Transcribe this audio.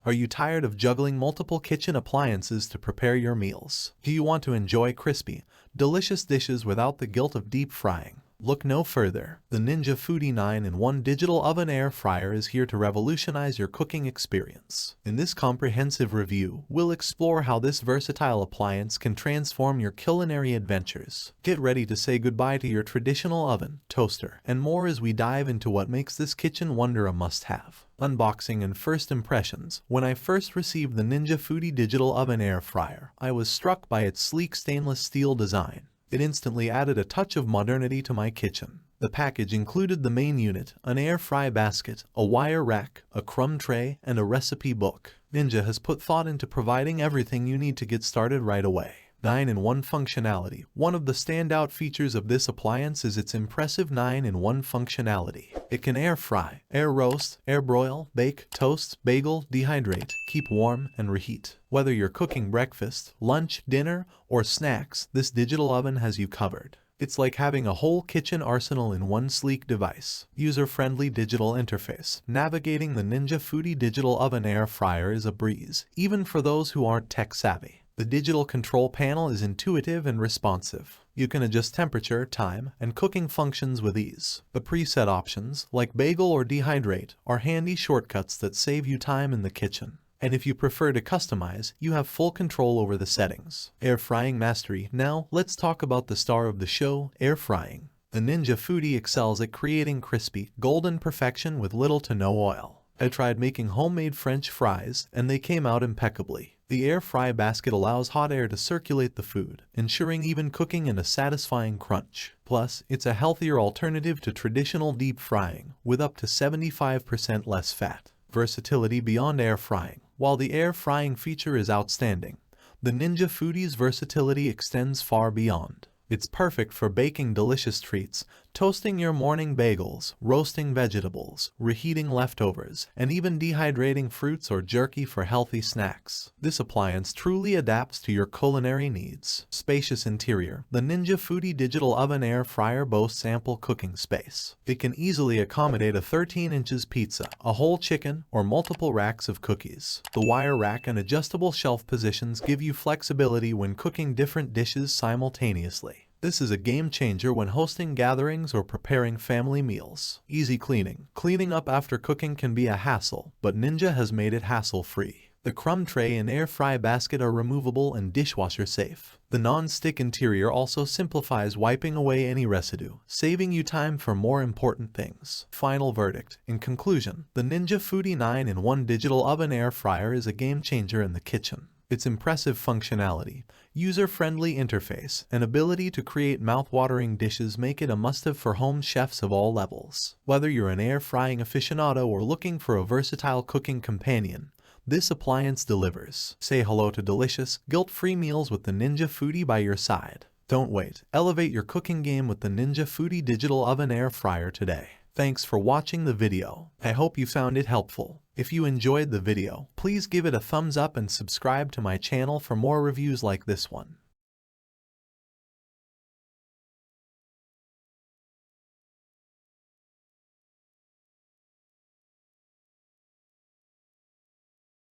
Are you tired of juggling multiple kitchen appliances to prepare your meals? Do you want to enjoy crispy, delicious dishes without the guilt of deep frying? Look no further. The Ninja Foodi 9-in-1 digital oven air fryer is here to revolutionize your cooking experience. In this comprehensive review, we'll explore how this versatile appliance can transform your culinary adventures. Get ready to say goodbye to your traditional oven, toaster, and more as we dive into what makes this kitchen wonder a must-have. Unboxing and first impressions. When I first received the Ninja Foodi digital oven air fryer, I was struck by its sleek stainless steel design. It instantly added a touch of modernity to my kitchen. The package included the main unit, an air fry basket, a wire rack, a crumb tray, and a recipe book. Ninja has put thought into providing everything you need to get started right away. 9-in-1 functionality. One of the standout features of this appliance is its impressive 9-in-1 functionality. It can air fry, air roast, air broil, bake, toast, bagel, dehydrate, keep warm, and reheat. Whether you're cooking breakfast, lunch, dinner, or snacks, this digital oven has you covered. It's like having a whole kitchen arsenal in one sleek device. User-friendly digital interface. Navigating the Ninja Foodi digital oven air fryer is a breeze, even for those who aren't tech-savvy. The digital control panel is intuitive and responsive. You can adjust temperature, time, and cooking functions with ease. The preset options, like bagel or dehydrate, are handy shortcuts that save you time in the kitchen. And if you prefer to customize, you have full control over the settings. Air frying mastery. Now, let's talk about the star of the show, air frying. The Ninja Foodi excels at creating crispy, golden perfection with little to no oil. I tried making homemade French fries, and they came out impeccably. The air fry basket allows hot air to circulate the food, ensuring even cooking and a satisfying crunch. Plus, it's a healthier alternative to traditional deep frying, with up to 75% less fat. Versatility beyond air frying. While the air frying feature is outstanding, the Ninja Foodi's versatility extends far beyond. It's perfect for baking delicious treats, toasting your morning bagels, roasting vegetables, reheating leftovers, and even dehydrating fruits or jerky for healthy snacks. This appliance truly adapts to your culinary needs. Spacious interior. The Ninja Foodi digital oven air fryer boasts ample cooking space. It can easily accommodate a 13 inches pizza, a whole chicken, or multiple racks of cookies. The wire rack and adjustable shelf positions give you flexibility when cooking different dishes simultaneously. This is a game changer when hosting gatherings or preparing family meals. Easy cleaning. Cleaning up after cooking can be a hassle, but Ninja has made it hassle-free. The crumb tray and air fry basket are removable and dishwasher safe. The non-stick interior also simplifies wiping away any residue, saving you time for more important things. Final verdict. In conclusion, the Ninja Foodi 9-in-1 digital oven air fryer is a game changer in the kitchen. Its impressive functionality, user-friendly interface, and ability to create mouth-watering dishes make it a must-have for home chefs of all levels. Whether you're an air-frying aficionado or looking for a versatile cooking companion, this appliance delivers. Say hello to delicious, guilt-free meals with the Ninja Foodi by your side. Don't wait. Elevate your cooking game with the Ninja Foodi digital oven air fryer today. Thanks for watching the video. I hope you found it helpful. If you enjoyed the video, please give it a thumbs up and subscribe to my channel for more reviews like this one.